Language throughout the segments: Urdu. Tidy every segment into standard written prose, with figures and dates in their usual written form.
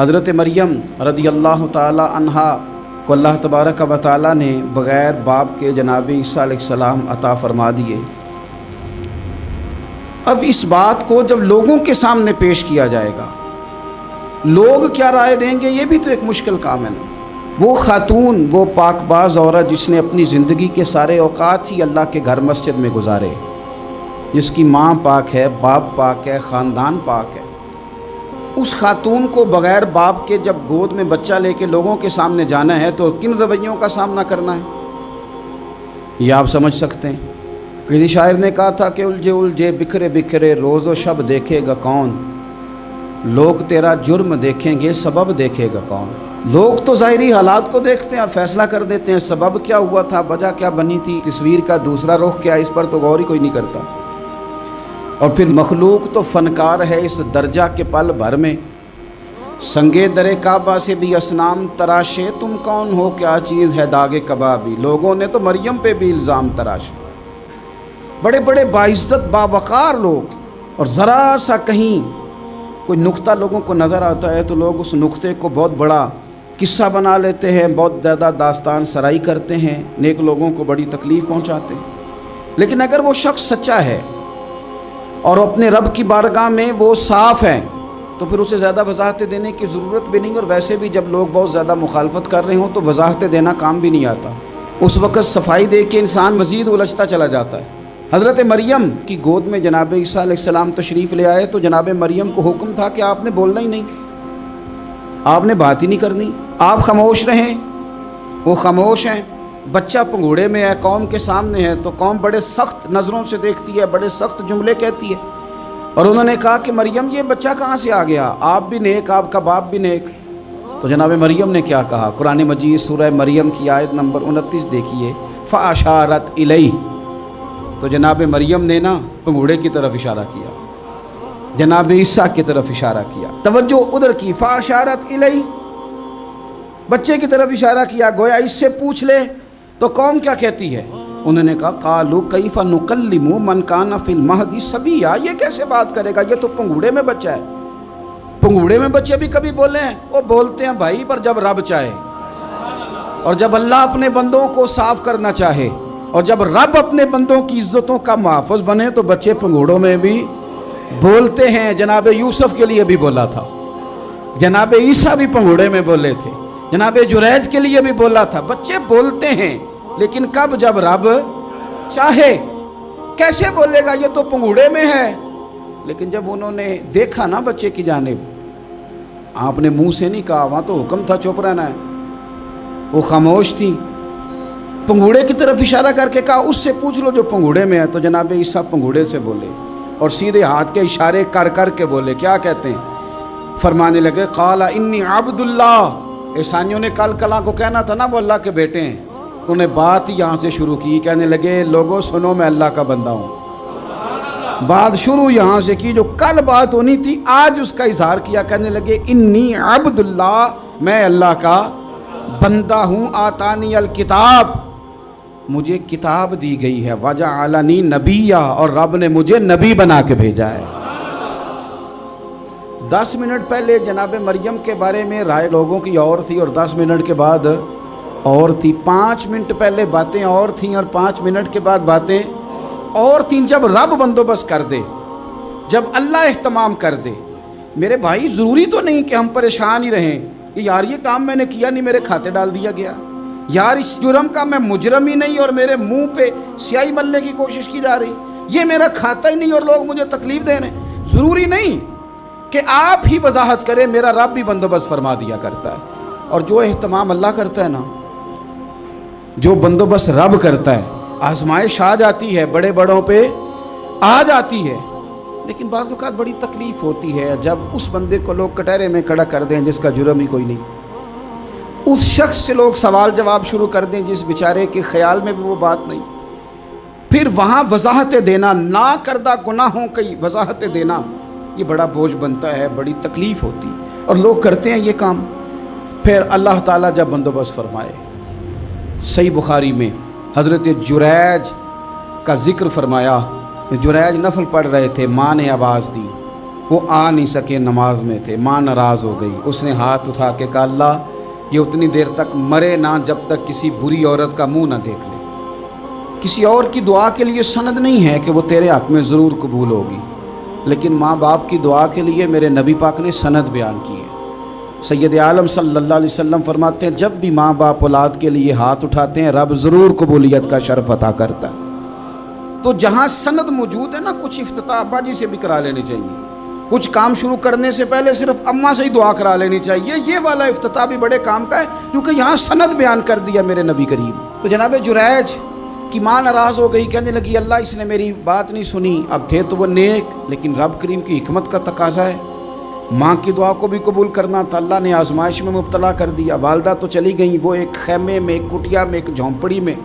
حضرت مریم رضی اللہ تعالی عنہا کو اللہ تبارک و تعالی نے بغیر باپ کے جناب عیسیٰ علیہ السلام عطا فرما دیے۔ اب اس بات کو جب لوگوں کے سامنے پیش کیا جائے گا، لوگ کیا رائے دیں گے، یہ بھی تو ایک مشکل کام ہے نا۔ وہ خاتون، وہ پاک باز عورت جس نے اپنی زندگی کے سارے اوقات ہی اللہ کے گھر مسجد میں گزارے، جس کی ماں پاک ہے، باپ پاک ہے، خاندان پاک ہے، اس خاتون کو بغیر باپ کے جب گود میں بچہ لے کے لوگوں کے سامنے جانا ہے تو کن رویوں کا سامنا کرنا ہے، یہ آپ سمجھ سکتے ہیں۔ کسی شاعر نے کہا تھا کہ الجھے الجھے بکھرے بکھرے روز و شب دیکھے گا کون، لوگ تیرا جرم دیکھیں گے سبب دیکھے گا کون۔ لوگ تو ظاہری حالات کو دیکھتے ہیں اور فیصلہ کر دیتے ہیں، سبب کیا ہوا تھا، وجہ کیا بنی تھی، تصویر کا دوسرا رخ کیا، اس پر تو غور ہی کوئی نہیں کرتا۔ اور پھر مخلوق تو فنکار ہے اس درجہ کے پل بھر میں، سنگے در کعبہ سے بھی اصنام تراشے، تم کون ہو کیا چیز ہے داغ کبابی۔ لوگوں نے تو مریم پہ بھی الزام تراشے، بڑے بڑے باعزت باوقار لوگ، اور ذرا سا کہیں کوئی نقطہ لوگوں کو نظر آتا ہے تو لوگ اس نقطے کو بہت بڑا قصہ بنا لیتے ہیں، بہت زیادہ داستان سرائی کرتے ہیں، نیک لوگوں کو بڑی تکلیف پہنچاتے ہیں۔ لیکن اگر وہ شخص سچا ہے اور اپنے رب کی بارگاہ میں وہ صاف ہے تو پھر اسے زیادہ وضاحتیں دینے کی ضرورت بھی نہیں، اور ویسے بھی جب لوگ بہت زیادہ مخالفت کر رہے ہوں تو وضاحتیں دینا کام بھی نہیں آتا، اس وقت صفائی دے کے انسان مزید الجھتا چلا جاتا ہے۔ حضرت مریم کی گود میں جناب عیسیٰ علیہ السلام تشریف لے آئے تو جناب مریم کو حکم تھا کہ آپ نے بولنا ہی نہیں، آپ نے بات ہی نہیں کرنی، آپ خاموش رہیں۔ وہ خاموش ہیں، بچہ پنگوڑے میں ہے، قوم کے سامنے ہے تو قوم بڑے سخت نظروں سے دیکھتی ہے، بڑے سخت جملے کہتی ہے، اور انہوں نے کہا کہ مریم یہ بچہ کہاں سے آ گیا، آپ بھی نیک، آپ کا باپ بھی نیک۔ تو جناب مریم نے کیا کہا، قرآن مجید سورہ مریم کی آیت نمبر 29 دیکھیے، فَأَشَارَتْ إِلَيْهِ، تو جناب مریم نے نا پنگوڑے کی طرف اشارہ کیا، جناب عیسیٰ کی طرف اشارہ کیا، توجہ ادھر کی، فَأَشَارَتْ إِلَيْهِ، بچے کی طرف اشارہ کیا، گویا اس سے پوچھ لے تو قوم کیا کہتی ہے۔ انہوں نے کہا قَالُوا كَيْفَ نُكَلِّمُ مَنْ كَانَ فِي الْمَهْدِ صَبِيًّا، یہ کیسے بات کرے گا، یہ تو پنگوڑے میں بچہ ہے۔ پنگوڑے میں بچے بھی کبھی بولے ہیں، وہ بولتے ہیں بھائی پر جب رب چاہے، اور جب اللہ اپنے بندوں کو صاف کرنا چاہے، اور جب رب اپنے بندوں کی عزتوں کا محافظ بنے تو بچے پنگوڑوں میں بھی بولتے ہیں۔ جناب یوسف کے لیے بھی بولا تھا، جناب عیسیٰ بھی پنگوڑے میں بولے تھے، جناب جریج کے لیے بھی بولا تھا، بچے بولتے ہیں لیکن کب، جب رب چاہے۔ کیسے بولے گا، یہ تو پنگوڑے میں ہے۔ لیکن جب انہوں نے دیکھا نا بچے کی جانب، آپ نے منہ سے نہیں کہا، وہاں تو حکم تھا چپ رہنا ہے، وہ خاموش تھی، پنگوڑے کی طرف اشارہ کر کے کہا اس سے پوچھ لو جو پنگوڑے میں ہے۔ تو جناب عیسیٰ پنگوڑے سے بولے اور سیدھے ہاتھ کے اشارے کر کر کے بولے، کیا کہتے ہیں، فرمانے لگے قال انی عبد اللہ۔ عیسائیوں نے کل کلاں کو کہنا تھا نا وہ اللہ کے بیٹے ہیں، تو انہیں بات ہی یہاں سے شروع کی، کہنے لگے لوگوں سنو میں اللہ کا بندہ ہوں۔ بات شروع یہاں سے کی، جو کل بات ہونی تھی آج اس کا اظہار کیا، کہنے لگے انی عبد اللہ، میں اللہ کا بندہ ہوں، آتانی الکتاب، مجھے کتاب دی گئی ہے، وجعلنی نبیّا، اور رب نے مجھے نبی بنا کے بھیجا ہے۔ 10 منٹ پہلے جناب مریم کے بارے میں رائے لوگوں کی اور تھی، اور 10 منٹ کے بعد اور تھی، 5 منٹ پہلے باتیں اور تھیں اور 5 منٹ کے بعد باتیں اور تھیں۔ جب رب بندوبست کر دے، جب اللہ اہتمام کر دے، میرے بھائی ضروری تو نہیں کہ ہم پریشان ہی رہیں کہ یار یہ کام میں نے کیا نہیں، میرے کھاتے ڈال دیا گیا، یار اس جرم کا میں مجرم ہی نہیں اور میرے منہ پہ سیاہی ملنے کی کوشش کی جا رہی، یہ میرا کھاتا ہی نہیں اور لوگ مجھے تکلیف دے رہے ہیں۔ ضروری نہیں کہ آپ ہی وضاحت کریں، میرا رب بھی بندوبست فرما دیا کرتا ہے، اور جو اہتمام اللہ کرتا ہے نا، جو بندوبست رب کرتا ہے، آزمائش آ جاتی ہے، بڑے بڑوں پہ آ جاتی ہے، لیکن بعض اوقات بڑی تکلیف ہوتی ہے جب اس بندے کو لوگ کٹہرے میں کھڑا کر دیں جس کا جرم ہی کوئی نہیں، اس شخص سے لوگ سوال جواب شروع کر دیں جس بیچارے کے خیال میں بھی وہ بات نہیں، پھر وہاں وضاحتیں دینا، نہ کردہ گناہوں کی وضاحتیں دینا، یہ بڑا بوجھ بنتا ہے، بڑی تکلیف ہوتی، اور لوگ کرتے ہیں یہ کام۔ پھر اللہ تعالیٰ جب بندوبست فرمائے، صحیح بخاری میں حضرت جریج کا ذکر فرمایا، جریج نفل پڑھ رہے تھے، ماں نے آواز دی، وہ آ نہیں سکے، نماز میں تھے، ماں ناراض ہو گئی، اس نے ہاتھ اٹھا کے کہا اللہ یہ اتنی دیر تک مرے نہ جب تک کسی بری عورت کا منہ نہ دیکھ لے۔ کسی اور کی دعا کے لیے سند نہیں ہے کہ وہ تیرے حق میں ضرور قبول ہوگی، لیکن ماں باپ کی دعا کے لیے میرے نبی پاک نے سند بیان کی ہے۔ سید عالم صلی اللہ علیہ وسلم فرماتے ہیں جب بھی ماں باپ اولاد کے لیے ہاتھ اٹھاتے ہیں رب ضرور قبولیت کا شرف عطا کرتا ہے۔ تو جہاں سند موجود ہے نا، کچھ افتتاح ابا جی سے بھی کرا لینی چاہیے، کچھ کام شروع کرنے سے پہلے صرف اماں سے ہی دعا کرا لینی چاہیے، یہ والا افتتاح بھی بڑے کام کا ہے کیونکہ یہاں سند بیان کر دیا میرے نبی کریم۔ تو جناب جریج کی ماں ناراض ہو گئی، کہنے لگی اللہ اس نے میری بات نہیں سنی۔ اب تھے تو وہ نیک، لیکن رب کریم کی حکمت کا تقاضا ہے، ماں کی دعا کو بھی قبول کرنا تھا، اللہ نے آزمائش میں مبتلا کر دیا۔ والدہ تو چلی گئیں، وہ ایک خیمے میں، ایک کٹیا میں، ایک جھونپڑی میں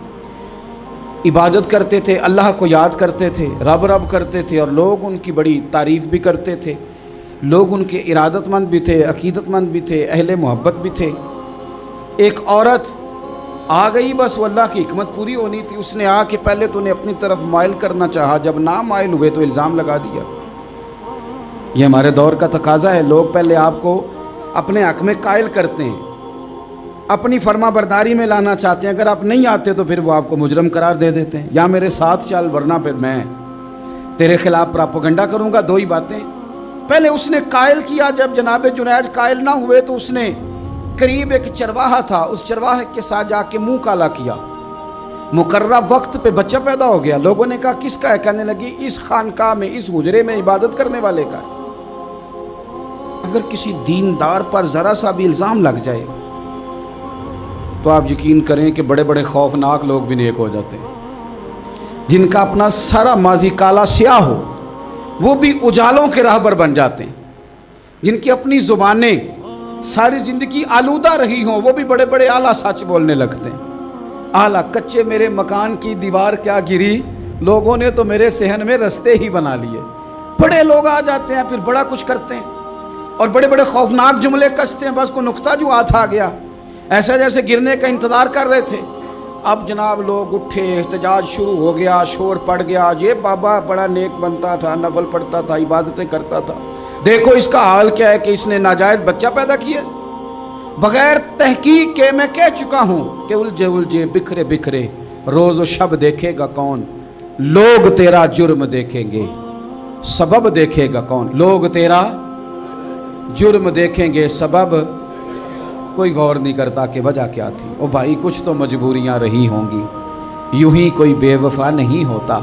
عبادت کرتے تھے، اللہ کو یاد کرتے تھے، رب رب کرتے تھے، اور لوگ ان کی بڑی تعریف بھی کرتے تھے، لوگ ان کے ارادت مند بھی تھے، عقیدت مند بھی تھے، اہل محبت بھی تھے۔ ایک عورت آ گئی، بس وہ اللہ کی حکمت پوری ہونی تھی، اس نے آ کے پہلے تو انہیں اپنی طرف مائل کرنا چاہا، جب نہ مائل ہوئے تو الزام لگا دیا۔ یہ ہمارے دور کا تقاضا ہے، لوگ پہلے آپ کو اپنے حق میں قائل کرتے ہیں، اپنی فرما برداری میں لانا چاہتے ہیں، اگر آپ نہیں آتے تو پھر وہ آپ کو مجرم قرار دے دیتے ہیں، یا میرے ساتھ چل ورنہ پھر میں تیرے خلاف پراپوگنڈا کروں گا۔ دو ہی باتیں، پہلے اس نے قائل کیا، جب جناب جنید قائل نہ ہوئے تو اس نے قریب ایک چرواہا تھا، اس چرواہے کے ساتھ جا کے منہ کالا کیا، مقررہ وقت پہ بچہ پیدا ہو گیا۔ لوگوں نے کہا کس کا ہے؟ کہنے لگی اس خانقاہ میں، اس حجرے میں عبادت کرنے والے کا ہے۔ اگر کسی دیندار پر ذرا سا بھی الزام لگ جائے تو آپ یقین کریں کہ بڑے بڑے خوفناک لوگ بھی نیک ہو جاتے ہیں، جن کا اپنا سارا ماضی کالا سیاہ ہو وہ بھی اجالوں کے راہبر بن جاتے ہیں، جن کی اپنی زبانیں ساری زندگی آلودہ رہی ہوں وہ بھی بڑے بڑے اعلیٰ سچ بولنے لگتے ہیں۔ اعلیٰ کچے میرے مکان کی دیوار کیا گری، لوگوں نے تو میرے صحن میں رستے ہی بنا لیے۔ بڑے لوگ آ جاتے ہیں پھر بڑا کچھ کرتے ہیں اور بڑے بڑے خوفناک جملے کستے ہیں، بس کو نقطہ جو ہاتھ آ گیا ایسا جیسے گرنے کا انتظار کر رہے تھے۔ اب جناب لوگ اٹھے، احتجاج شروع ہو گیا، شور پڑ گیا، یہ بابا بڑا نیک بنتا تھا، نفل پڑھتا تھا، عبادتیں کرتا تھا، دیکھو اس کا حال کیا ہے کہ اس نے ناجائز بچہ پیدا کیا۔ بغیر تحقیق کے میں کہہ چکا ہوں کہ الجھے الجھے بکھرے بکھرے روز و شب دیکھے گا کون، لوگ تیرا جرم دیکھیں گے سبب دیکھے گا کون، لوگ تیرا جرم دیکھیں گے سبب کوئی غور نہیں کرتا کہ وجہ کیا تھی۔ او بھائی کچھ تو مجبوریاں رہی ہوں گی، یوں ہی کوئی بے وفا نہیں ہوتا۔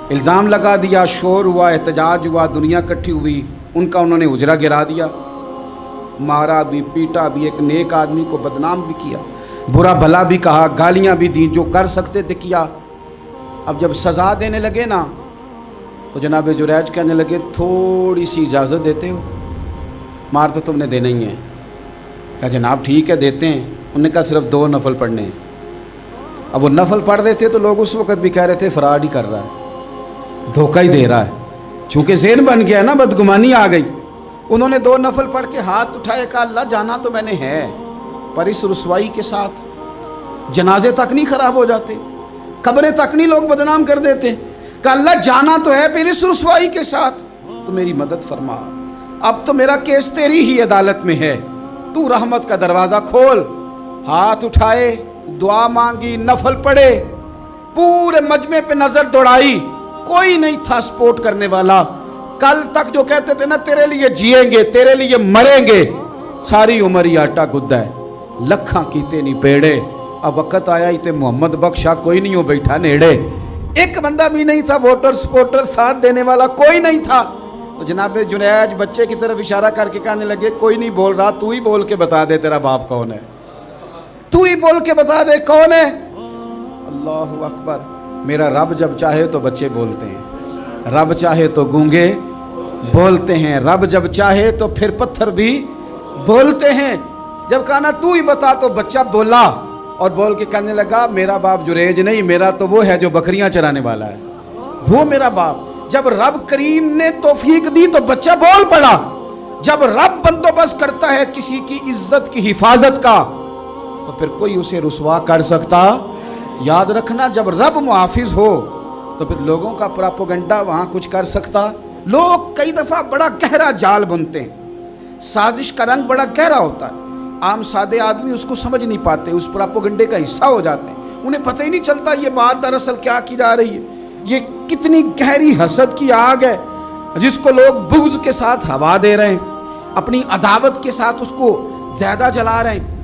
الزام لگا دیا، شور ہوا، احتجاج ہوا، دنیا اکٹھی ہوئی، ان کا انہوں نے اجرا گرا دیا، مارا بھی، پیٹا بھی، ایک نیک آدمی کو بدنام بھی کیا، برا بھلا بھی کہا، گالیاں بھی دیں، جو کر سکتے تھے کیا۔ اب جب سزا دینے لگے نا تو جناب جریج کہنے لگے تھوڑی سی اجازت دیتے ہو، مار تو تم نے دینا ہی ہے۔ کہا جناب ٹھیک ہے دیتے ہیں۔ انہوں نے کہا صرف 2 نفل پڑھنے ہیں۔ اب وہ نفل پڑھ رہے تھے تو لوگ اس وقت بھی کہہ رہے تھے فراڈ ہی کر رہا ہے، دھوکہ ہی دے رہا ہے، چونکہ ذہن بن گیا نا، بدگمانی آ گئی۔ انہوں نے 2 نفل پڑھ کے ہاتھ اٹھائے، کہا اللہ جانا تو میں نے ہے، پر اس رسوائی کے ساتھ جنازے تک نہیں خراب ہو جاتے، قبریں تک نہیں لوگ بدنام کر دیتے، کہا اللہ جانا تو ہے، پھر اس رسوائی کے ساتھ تو میری مدد فرما، اب تو میرا کیس تیری ہی عدالت میں ہے، تو رحمت کا دروازہ کھول۔ ہاتھ اٹھائے، دعا مانگی، نفل پڑھے، پورے مجمع پہ نظر دوڑائی، کوئی نہیں تھا سپورٹ کرنے والا۔ کل تک جو کہتے تھے نا تیرے لیے جیئیں گے، تیرے لیے مریں گے، ساری عمر ہی آٹا گدہ ہے، لکھاں کیتے نہیں پیڑے، اب وقت آیا ہی تے محمد بخشا کوئی نہیں ہو بیٹھا نیڑے۔ ایک بندہ بھی نہیں تھا ووٹر سپورٹر ساتھ دینے والا، کوئی نہیں تھا۔ تو جناب جنید بچے کی طرف اشارہ کر کے کہنے لگے کوئی نہیں بول رہا، تو ہی بول کے بتا دے تیرا باپ کون ہے، تو ہی بول کے بتا دے کون ہے۔ اللہ اکبر۔ میرا رب جب چاہے تو بچے بولتے ہیں، رب چاہے تو گونگے بولتے ہیں، رب جب چاہے تو پھر پتھر بھی بولتے ہیں۔ جب کہا نا تو ہی بتا تو بچہ بولا، اور بول کے کہنے لگا میرا باپ جریج نہیں، میرا تو وہ ہے جو بکریاں چرانے والا ہے، وہ میرا باپ۔ جب رب کریم نے توفیق دی تو بچہ بول پڑا۔ جب رب بندوبست کرتا ہے کسی کی عزت کی حفاظت کا تو پھر کوئی اسے رسوا کر سکتا۔ یاد رکھنا جب رب محافظ ہو تو پھر لوگوں کا پراپوگنڈا وہاں کچھ کر سکتا لوگ کئی دفعہ بڑا گہرا جال بنتے ہیں، سازش کا رنگ بڑا گہرا ہوتا ہے، عام سادے آدمی اس کو سمجھ نہیں پاتے، اس پراپوگنڈے کا حصہ ہو جاتے ہیں، انہیں پتہ ہی نہیں چلتا یہ بات دراصل کیا کی جا رہی ہے، یہ کتنی گہری حسد کی آگ ہے جس کو لوگ بغض کے ساتھ ہوا دے رہے ہیں، اپنی عداوت کے ساتھ اس کو زیادہ جلا رہے ہیں۔